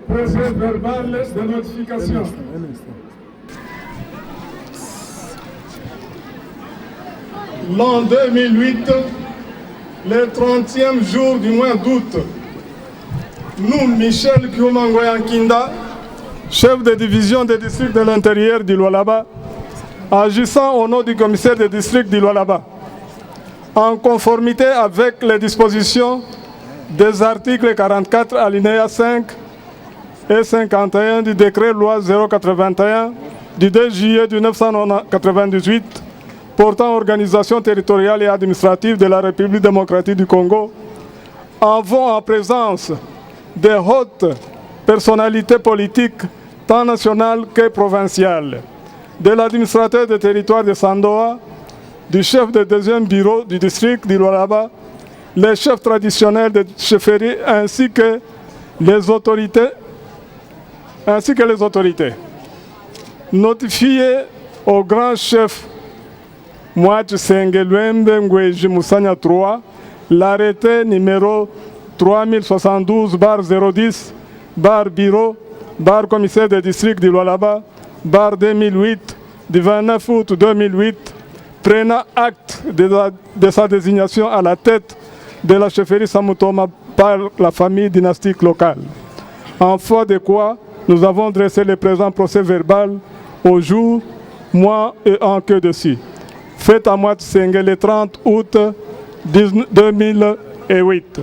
Procès verbal de notification. L'an 2008, le 30e jour du mois d'août, nous, Michel Koumangoyankinda, chef de division des districts de l'intérieur du Lualaba, agissant au nom du commissaire de district du Lualaba, en conformité avec les dispositions des articles 44 alinéa 5 et 51 du décret loi 081 du 2 juillet 1998 portant organisation territoriale et administrative de la République démocratique du Congo, avons en présence des hautes personnalités politiques tant nationales que provinciales, de l'administrateur des territoires de Sandoa, du chef du deuxième bureau du district du Lualaba, les chefs traditionnels de chefferie ainsi que les autorités notifiées au grand chef Mouach Sengelwembe Ngweji Moussanya 3, l'arrêté numéro 3072-010, bureau, commissaire de district du Lualaba, 2008, du 29 août 2008, prenant acte de sa désignation à la tête de la chefferie Samutoma par la famille dynastique locale. En foi de quoi, nous avons dressé le présent procès verbal au jour, mois et an que dessus. Fait à Mouach Sengue le 30 août 2008.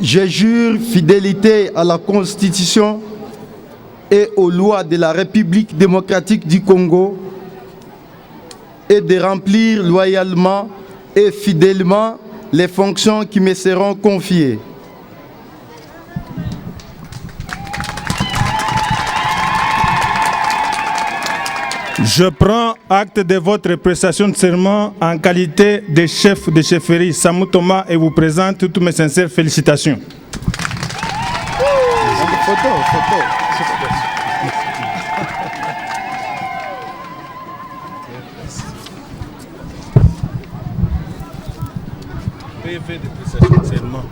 Je jure fidélité à la Constitution et aux lois de la République démocratique du Congo et de remplir loyalement et fidèlement les fonctions qui me seront confiées. Je prends acte de votre prestation de serment en qualité de chef de chefferie Samutoma et vous présente toutes mes sincères félicitations. PV de prestation de serment.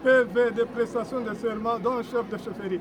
PV de prestation de serment d'un chef de chefferie.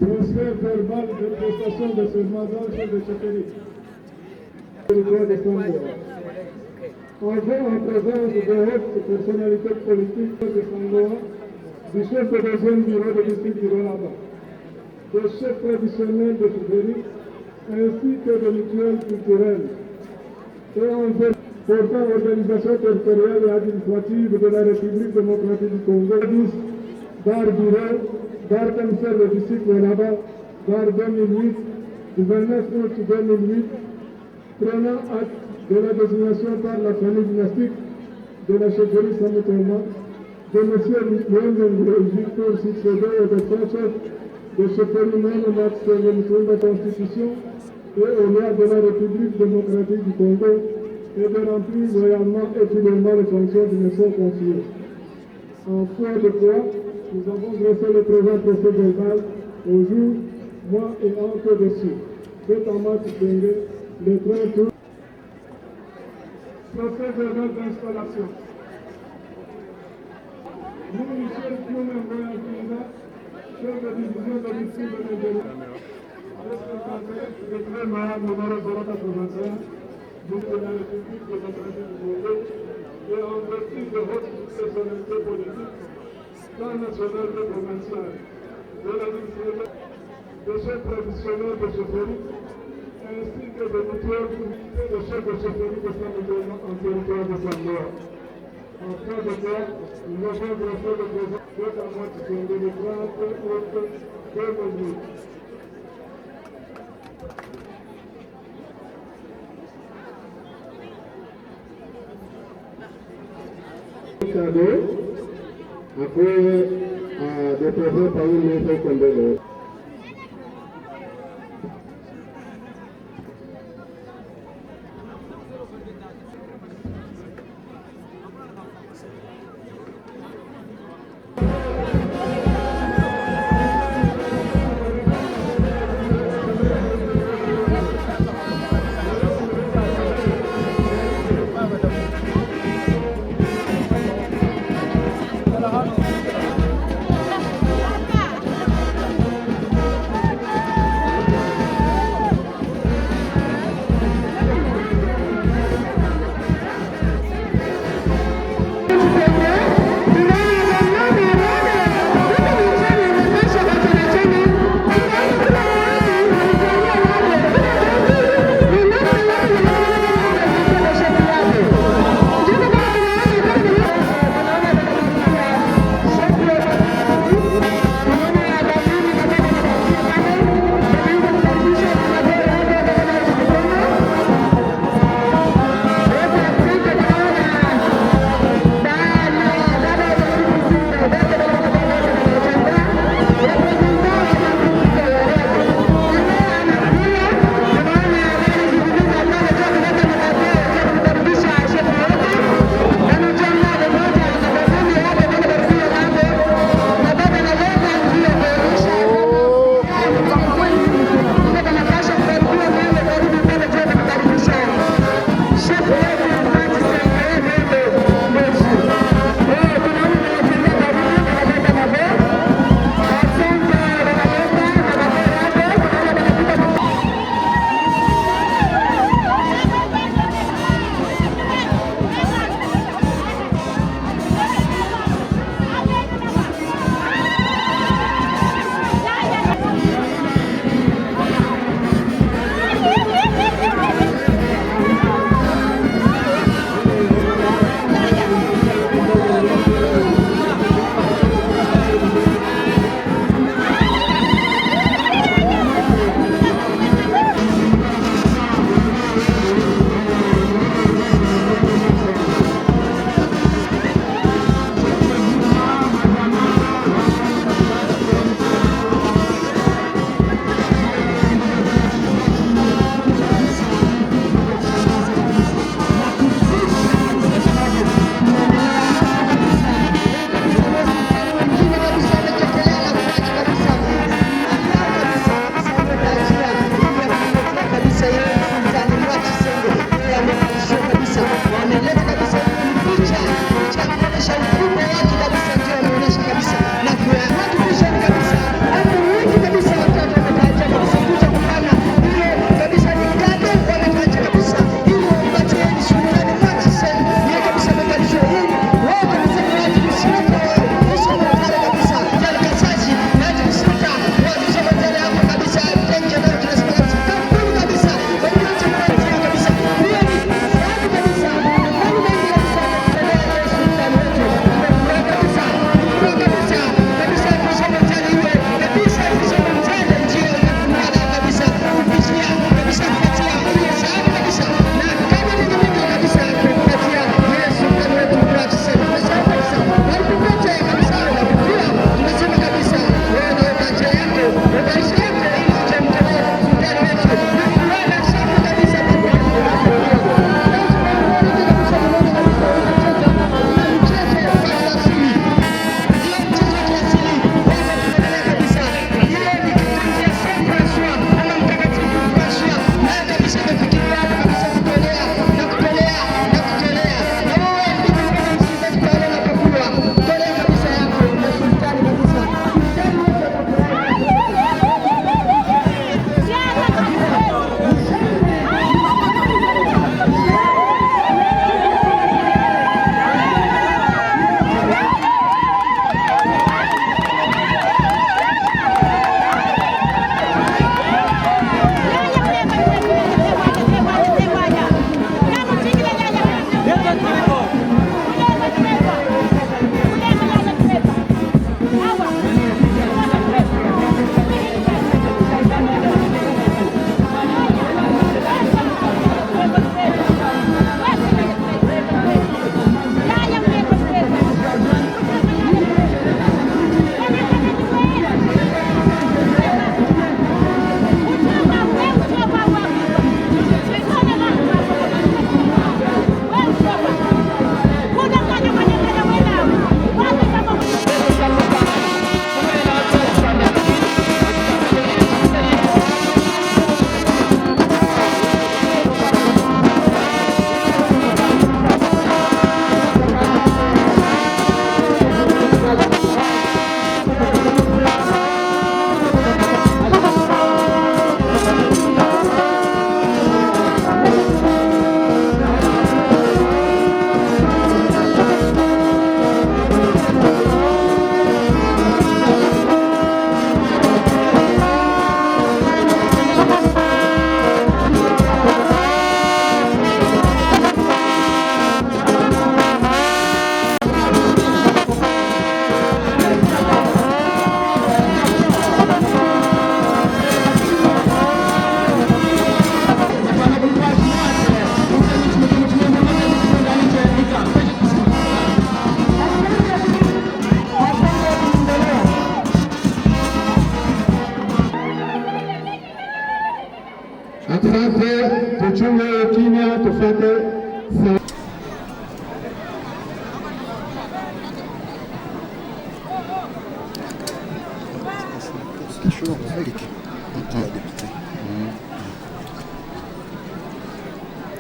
Transfert verbal de prestation de serment d'un chef de chefferie. Enfin, en présence de hautes personnalités politiques de Sangoa, du chef de deuxième bureau de district du Rwanda, des chefs traditionnels de chefferie, ainsi que de mutuelles culturelles, et enfin, portant organisation territoriale et administrative de la République démocratique du Congo, d'art bureau, d'art commissaire de district Rwanda, d'art 2008, du 29 août 2008, prenant acte de la désignation par la famille dynastique de la chefferie Samutoma de M. Mwenzengue pour succéder au décret de chefferie même Max de la Constitution et aux lois de la République démocratique du Congo et de remplir loyalement et fidèlement les fonctions du mission confiée. En foi de quoi, nous avons dressé le présent procès verbal au jour, mois et an que dessus. Fait en Max Dengue, le 30 août. Procès verbal d'installation. Nous, Michel Pioumen Goyakinda, chef de division de district de Nigeria, décret Maham numéro 081, de la République démocratique du Congo, et en vertu de votre personnalité politique, tant nationale que provinciale, de la division des chefs traditionnels de chefferie, ainsi que de mutuelles unités de chefs de chefferie de Saint-Michel en territoire de Sangoa. En cas de quoi, nous avons dressé le présent de la moitié de le 30 août 2008. Après déposé par une maison condamnée.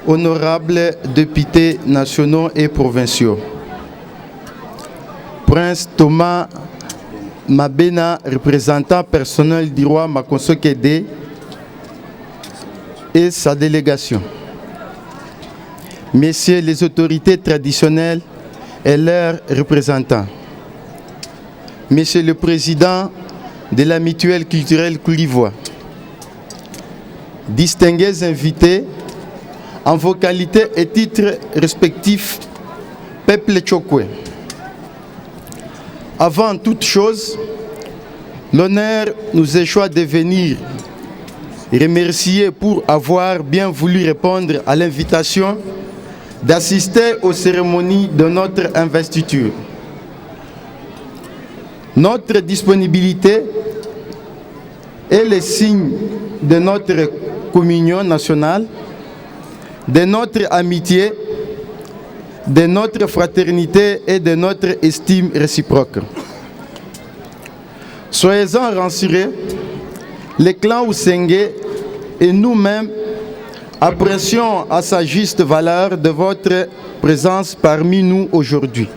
Honorables députés nationaux et provinciaux, Prince Thomas Mabena, représentant personnel du roi Makonso Kede et sa délégation, Messieurs les autorités traditionnelles et leurs représentants, Monsieur le Président de la Mutuelle culturelle Koulivoie, distingués invités, en vos qualités et titres respectifs, peuple Tchokwe. Avant toute chose, l'honneur nous échoit de venir remercier pour avoir bien voulu répondre à l'invitation d'assister aux cérémonies de notre investiture. Notre disponibilité est le signe de notre communion nationale, de notre amitié, de notre fraternité et de notre estime réciproque. Soyez-en rassurés, le clan Ousengue et nous-mêmes apprécions à sa juste valeur de votre présence parmi nous aujourd'hui.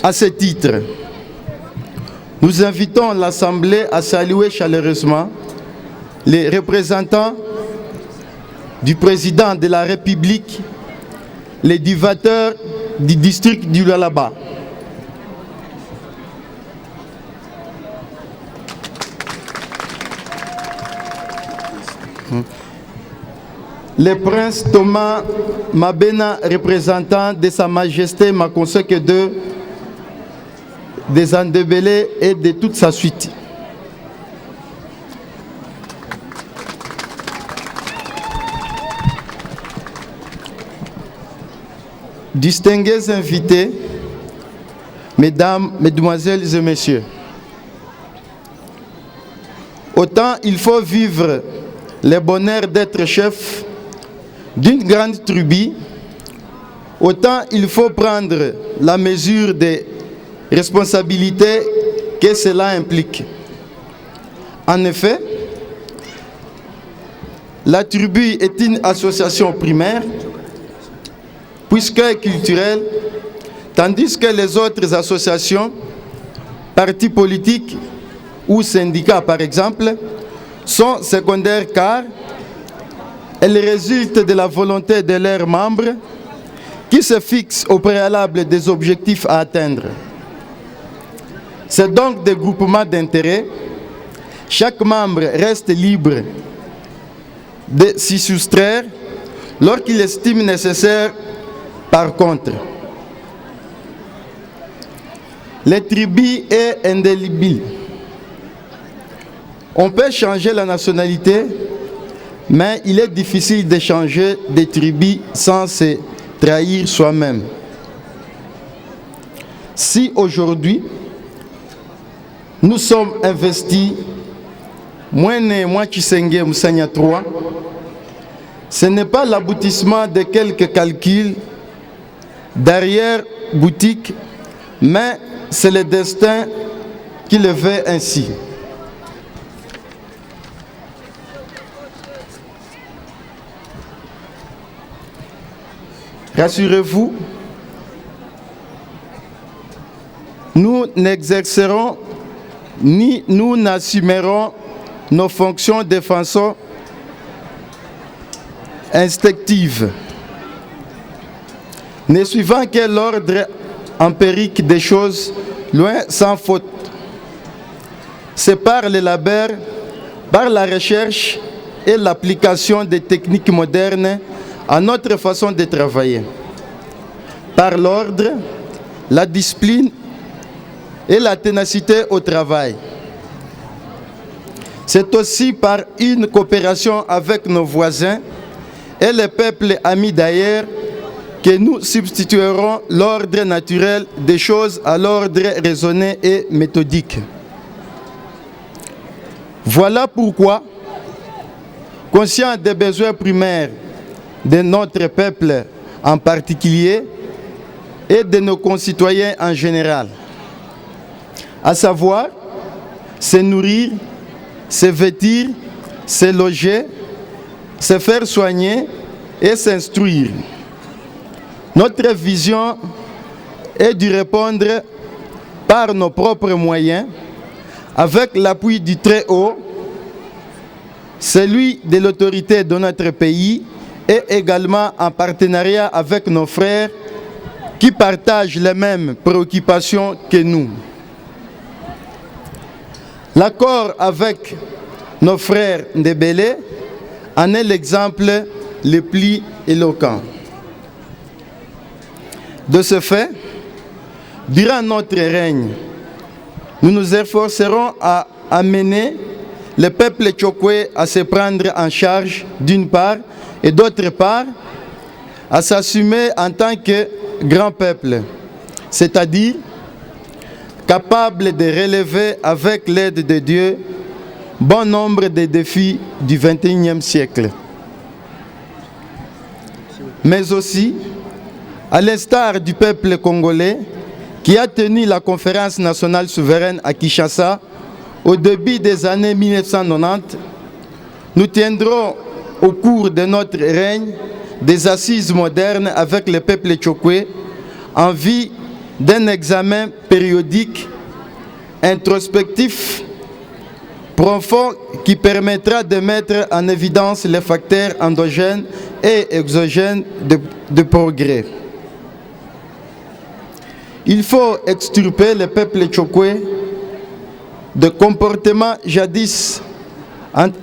À ce titre, nous invitons l'Assemblée à saluer chaleureusement les représentants du président de la République, les divateurs du district du Lualaba. Le prince Thomas Mabena, représentant de Sa Majesté Makonso Kede, des Andebele et de toute sa suite. Distingués invités, mesdames, mesdemoiselles et messieurs, autant il faut vivre le bonheur d'être chef d'une grande tribu, autant il faut prendre la mesure des responsabilités que cela implique. En effet, la tribu est une association primaire, puisque culturelle, tandis que les autres associations, partis politiques ou syndicats par exemple, sont secondaires car elles résultent de la volonté de leurs membres qui se fixent au préalable des objectifs à atteindre. C'est donc des groupements d'intérêts. Chaque membre reste libre de s'y soustraire lorsqu'il estime nécessaire. Par contre, les tribus est indélébile. On peut changer la nationalité, mais il est difficile de changer des tribus sans se trahir soi-même. Si aujourd'hui, nous sommes investis, moi Tshisekedi Moussagna 3, ce n'est pas l'aboutissement de quelques calculs d'arrière-boutique, mais c'est le destin qui le veut ainsi. Rassurez-vous, nous n'exercerons ni nous n'assumerons nos fonctions de façon instinctive, ne suivant que l'ordre empirique des choses, loin sans faute. C'est par le labeur, par la recherche et l'application des techniques modernes à notre façon de travailler. Par l'ordre, la discipline et la ténacité au travail. C'est aussi par une coopération avec nos voisins et les peuples amis d'ailleurs que nous substituerons l'ordre naturel des choses à l'ordre raisonné et méthodique. Voilà pourquoi, conscient des besoins primaires de notre peuple en particulier et de nos concitoyens en général, à savoir se nourrir, se vêtir, se loger, se faire soigner et s'instruire. Notre vision est de répondre par nos propres moyens, avec l'appui du Très-Haut, celui de l'autorité de notre pays et également en partenariat avec nos frères qui partagent les mêmes préoccupations que nous. L'accord avec nos frères Ndebele en est l'exemple le plus éloquent. De ce fait, durant notre règne, nous nous efforcerons à amener le peuple Tchokwe à se prendre en charge d'une part et d'autre part à s'assumer en tant que grand peuple, c'est-à-dire capable de relever avec l'aide de Dieu bon nombre de défis du XXIe siècle. Mais aussi, à l'instar du peuple congolais qui a tenu la conférence nationale souveraine à Kinshasa au début des années 1990, nous tiendrons au cours de notre règne des assises modernes avec le peuple tchokwe en vue d'un examen périodique, introspectif, profond qui permettra de mettre en évidence les facteurs endogènes et exogènes de progrès. Il faut extirper le peuple tchokwe de comportements jadis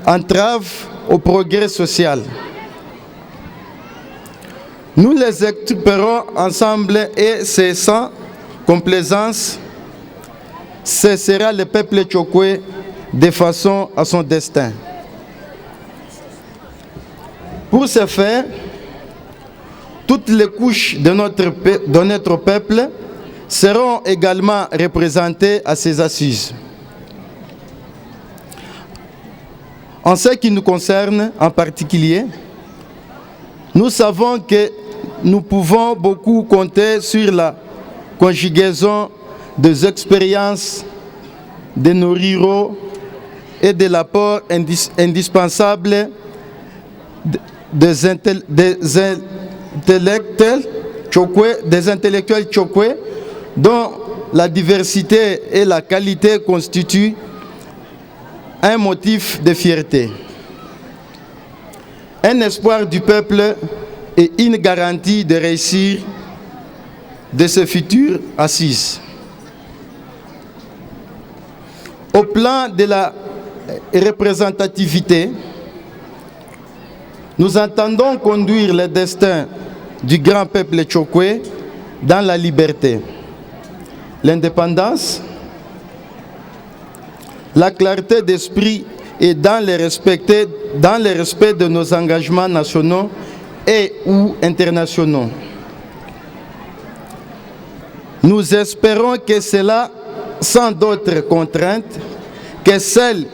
entraves au progrès social. Nous les extirperons ensemble et c'est sans complaisance cessera le peuple tchokwe de façon à son destin. Pour ce faire, toutes les couches de notre peuple seront également représentées à ces assises. En ce qui nous concerne en particulier, nous savons que nous pouvons beaucoup compter sur la conjugaison des expériences de nos ruraux et de l'apport indispensable des intellectuels tchokwe dont la diversité et la qualité constituent un motif de fierté, un espoir du peuple et une garantie de réussir de ce futur assises. Au plan de la représentativité, nous entendons conduire le destin du grand peuple tchokwe dans la liberté, l'indépendance, la clarté d'esprit et dans le respect de nos engagements nationaux et ou internationaux. Nous espérons que cela sans d'autres contraintes que celles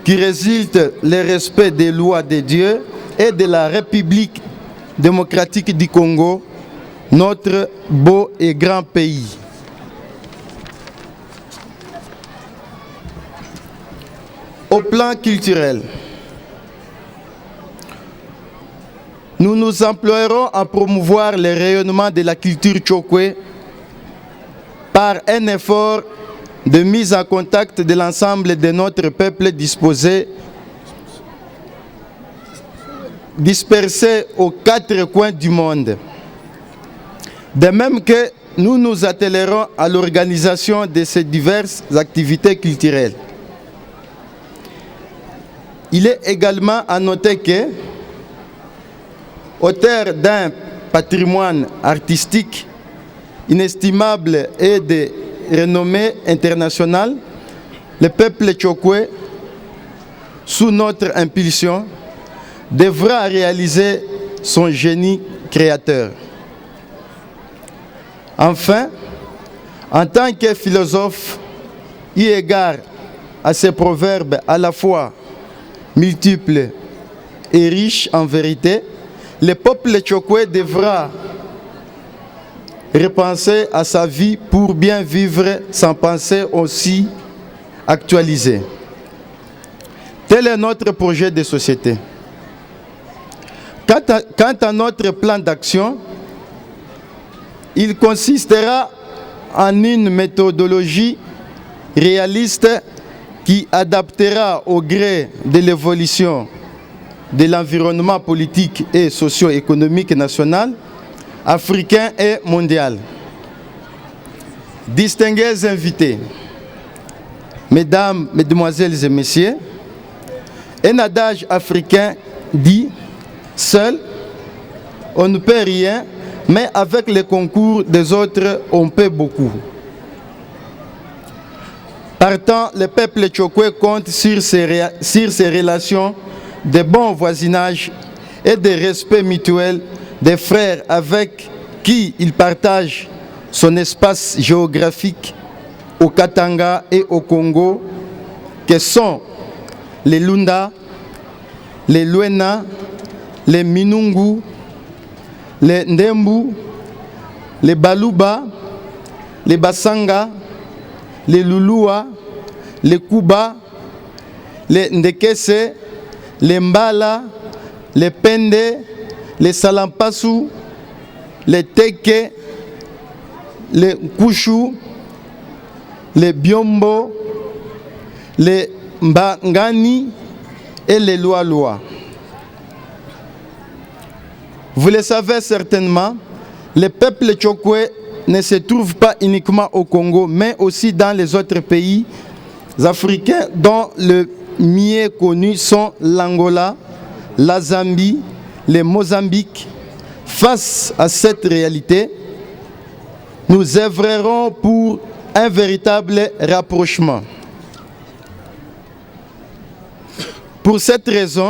qui résultent le respect des lois de Dieu et de la République démocratique du Congo, notre beau et grand pays. Au plan culturel, nous nous emploierons à promouvoir le rayonnement de la culture tchokwe par un effort de mise en contact de l'ensemble de notre peuple dispersé aux 4 coins du monde. De même que nous nous attellerons à l'organisation de ces diverses activités culturelles. Il est également à noter que, auteur d'un patrimoine artistique inestimable et de renommée internationale, le peuple tchokwe, sous notre impulsion, devra réaliser son génie créateur. Enfin, en tant que philosophe, eu égard à ces proverbes à la fois multiples et riches en vérité, le peuple tchokwe devra repenser à sa vie pour bien vivre sans pensée aussi actualisée. Tel est notre projet de société. Quant à notre plan d'action, il consistera en une méthodologie réaliste qui adaptera au gré de l'évolution de l'environnement politique et socio-économique national, africain et mondial. Distingués invités, mesdames, mesdemoiselles et messieurs, un adage africain dit « Seul, on ne peut rien, mais avec le concours des autres, on peut beaucoup ». Partant, le peuple tchokwe compte sur ses relations de bon voisinage et de respect mutuel des frères avec qui il partage son espace géographique au Katanga et au Congo, que sont les Lunda, les Luena, les Minungu, les Ndembu, les Baluba, les Basanga, les Lulua, les Kuba, les Ndekese, les Mbala, les Pende, les Salampasu, les Teke, les Kushu, les Biombo, les Mbangani et les Loa-Loa. Vous le savez certainement, le peuple tchokwe ne se trouve pas uniquement au Congo, mais aussi dans les autres pays africains dont le mieux connu sont l'Angola, la Zambie, le Mozambique. Face à cette réalité, nous œuvrerons pour un véritable rapprochement. Pour cette raison,